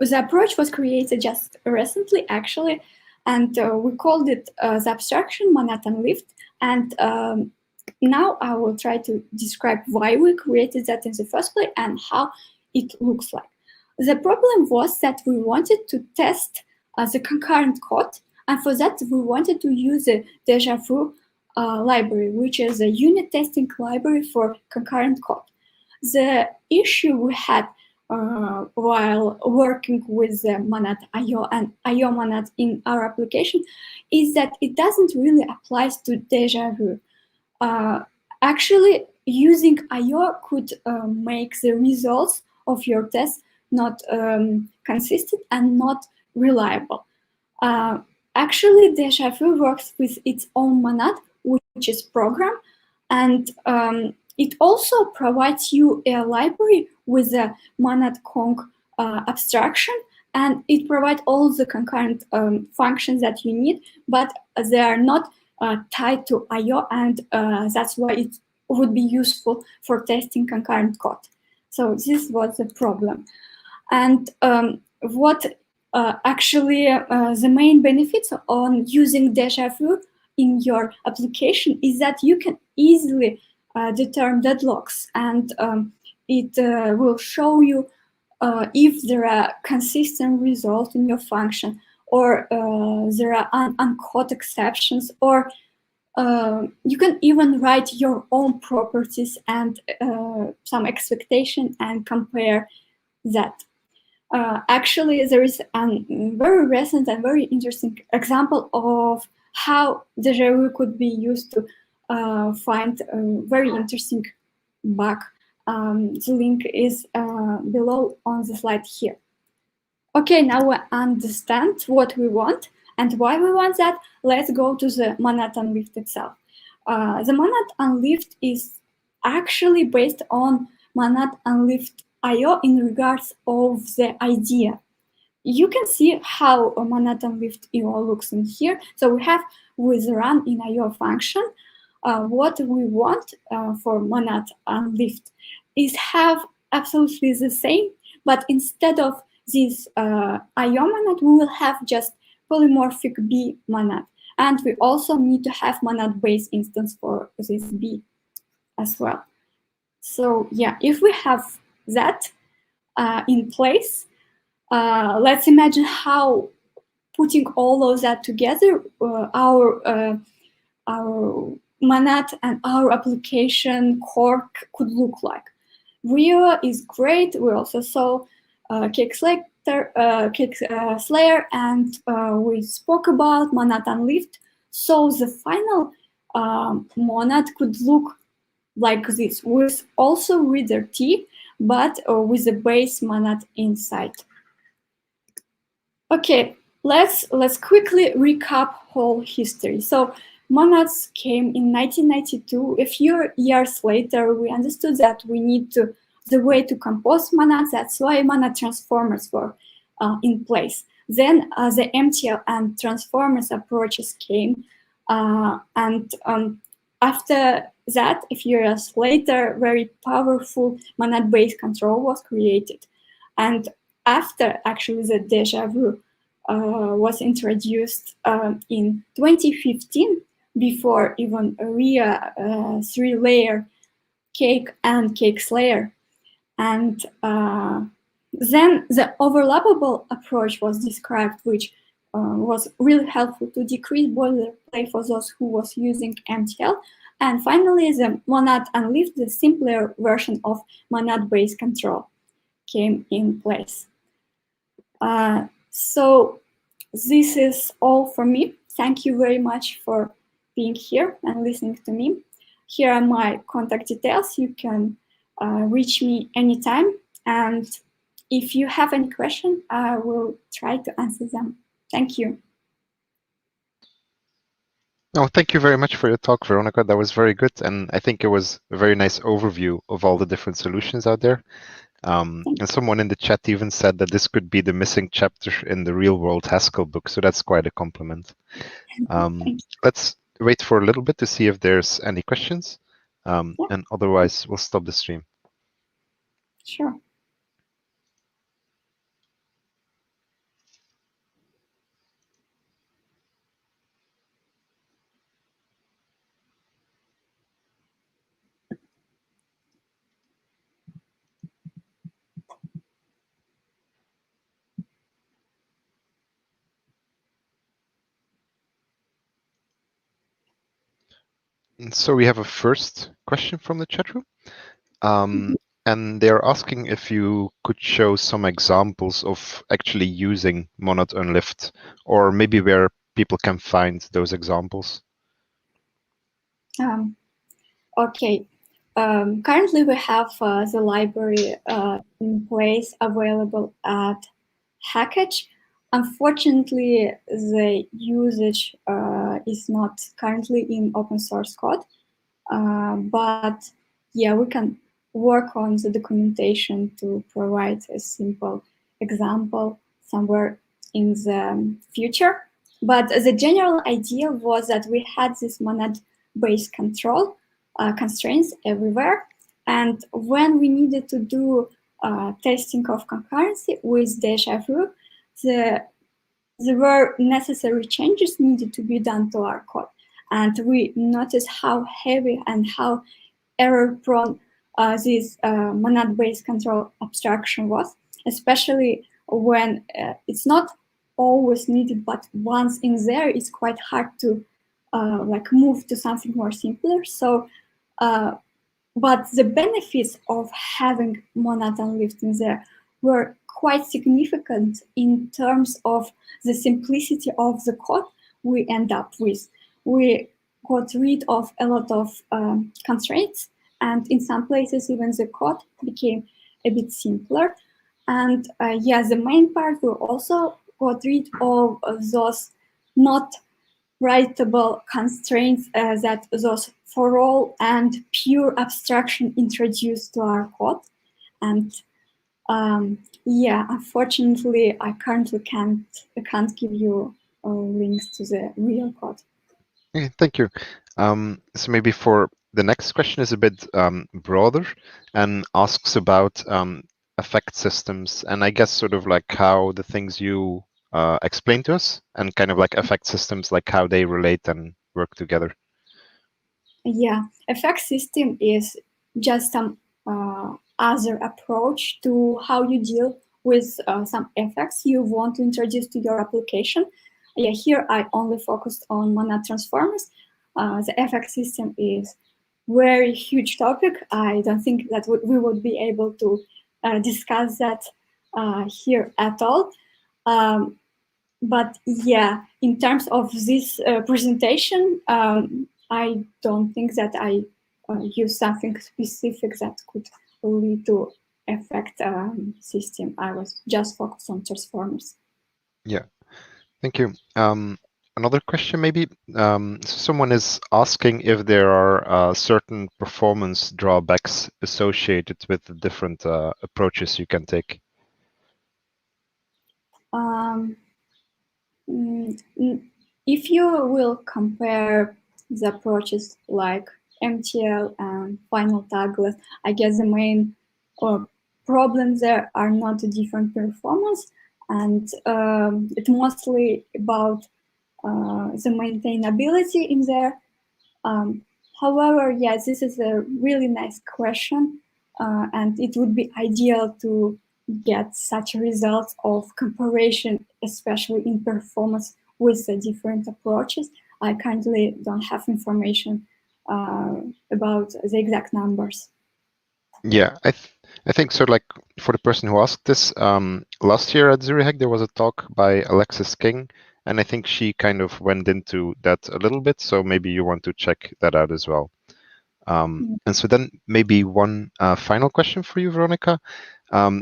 S2: the approach was created just recently actually, and we called it the abstraction MonadUnlift. And now I will try to describe why we created that in the first place and how it looks like. The problem was that we wanted to test the concurrent code, and for that we wanted to use the Deja Vu library, which is a unit testing library for concurrent code. The issue we had while working with MonadIO and IO Monad in our application is that it doesn't really apply to Deja Vu. Actually, using IO could make the results of your test not consistent and not reliable. Actually, Deja Vu works with its own monad, which is program, and it also provides you a library with a monad-conc abstraction, and it provides all the concurrent functions that you need, but they are not tied to IO, and that's why it would be useful for testing concurrent code. So this was the problem. And what actually the main benefits on using Deja Vu in your application is that you can easily determine deadlocks, and it will show you if there are consistent results in your function, or there are uncaught exceptions, or you can even write your own properties and some expectation and compare that. Actually, there is a very recent and very interesting example of how Deja Vu could be used to find a very interesting bug. The link is below on the slide here. Okay, now we understand what we want and why we want that. Let's go to the MonadUnlift itself. The MonadUnlift is actually based on MonadUnliftIO in regards of the idea. You can see how MonadUnliftIO looks in here. So we have with run in IO function. What we want for MonadUnlift is have absolutely the same, but instead of this IO monad, we will have just polymorphic B monad. And we also need to have monad base instance for this B as well. So yeah, if we have that in place, let's imagine how putting all of that together, our monad and our application core could look like. Rio is great. We also saw Cake Slayer, and we spoke about MonadUnlift. So the final monad could look like this, with also reader T, but with the base monad inside. Okay, let's quickly recap whole history. So monads came in 1992. A few years later, we understood that we need the way to compose monads. That's why monad transformers were in place. Then the MTL and transformers approaches came, and after that, a few years later, very powerful monad-based control was created. And after actually the deja vu was introduced in 2015, before even a real 3-layer cake and cakes layer. And then the overlappable approach was described, which was really helpful to decrease boilerplate for those who was using MTL. And finally, the MonadUnlift, the simpler version of monad-based control, came in place. So this is all for me. Thank you very much for being here and listening to me. Here are my contact details. You can reach me anytime. And if you have any question, I will try to answer them. Thank you.
S1: Oh, thank you very much for your talk, Veronica. That was very good. And I think it was a very nice overview of all the different solutions out there. And someone in the chat even said that this could be the missing chapter in the real world Haskell book. So that's quite a compliment. Let's wait for a little bit to see if there's any questions. And otherwise, we'll stop the stream.
S2: Sure.
S1: So we have a first question from the chat room. And they're asking if you could show some examples of actually using MonadUnlift, or maybe where people can find those examples.
S2: Okay. Currently, we have the library in place available at Hackage. Unfortunately, the usage is not currently in open source code, but yeah, we can work on the documentation to provide a simple example somewhere in the future. But the general idea was that we had this monad-based control constraints everywhere. And when we needed to do testing of concurrency with deja vu, there were necessary changes needed to be done to our code. And we noticed how heavy and how error-prone this monad-based control abstraction was, especially when it's not always needed, but once in there, it's quite hard to like move to something more simpler. So, but the benefits of having MonadUnlift in there were quite significant in terms of the simplicity of the code we end up with. We got rid of a lot of constraints, and in some places even the code became a bit simpler. And yeah, the main part, we also got rid of those not writable constraints that those for all and pure abstraction introduced to our code. And yeah, unfortunately, I currently can't give you links to the real code.
S1: Okay, thank you. So maybe for the next question is a bit broader and asks about effect systems, and I guess sort of like how the things you explain to us and kind of like effect systems, like how they relate and work together.
S2: Yeah, effect system is just some other approach to how you deal with some effects you want to introduce to your application. Yeah, here I only focused on monad transformers. The effect system is very huge topic. I don't think that we would be able to discuss that here at all. But yeah, in terms of this presentation, I don't think that I use something specific that could lead to effect system. I was just focused on transformers.
S1: Yeah, thank you. another question maybe. So someone is asking if there are certain performance drawbacks associated with the different approaches you can take.
S2: If you will compare the approaches like MTL and final tagless, I guess the main problems there are not the different performance, and it's mostly about the maintainability in there. However, yes, this is a really nice question, and it would be ideal to get such results of comparison, especially in performance with the different approaches. I currently don't have information about the exact numbers.
S1: Yeah, I think so. Like for the person who asked this, last year at Zurich, there was a talk by Alexis King, and I think she kind of went into that a little bit. So maybe you want to check that out as well. And so then maybe one final question for you, Veronica.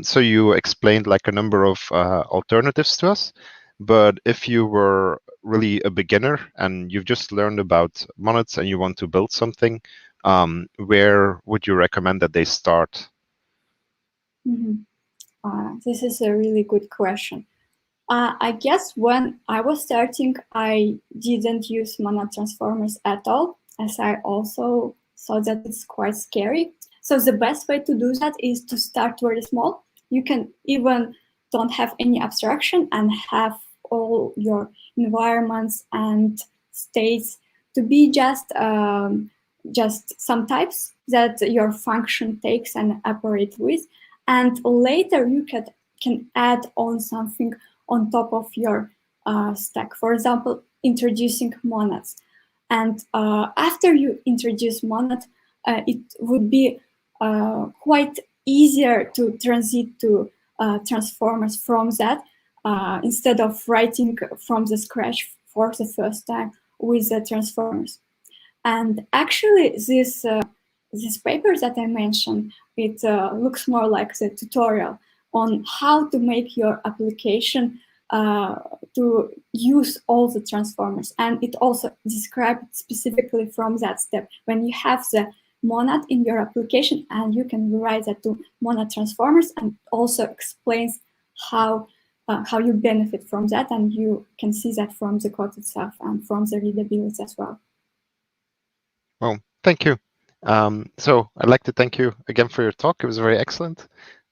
S1: So you explained like a number of alternatives to us, but if you were really a beginner and you've just learned about monads and you want to build something, where would you recommend that they start?
S2: This is a really good question. I guess when I was starting, I didn't use monad transformers at all, as I also thought that it's quite scary. So the best way to do that is to start very small. You can even don't have any abstraction and have all your environments and states to be just some types that your function takes and operate with. And later you can add on something on top of your stack. For example, introducing monads. And after you introduce monad, it would be quite easier to transit to transformers from that instead of writing from the scratch for the first time with the transformers. And actually, this paper that I mentioned, it looks more like the tutorial on how to make your application to use all the transformers. And it also described specifically from that step. When you have the monad in your application and you can rewrite that to monad transformers, and also explains how you benefit from that. And you can see that from the code itself and from the readability as well.
S1: Well, thank you. So I'd like to thank you again for your talk. It was very excellent.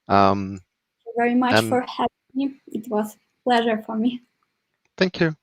S2: Thank you very much for having me. It was a pleasure for me.
S1: Thank you.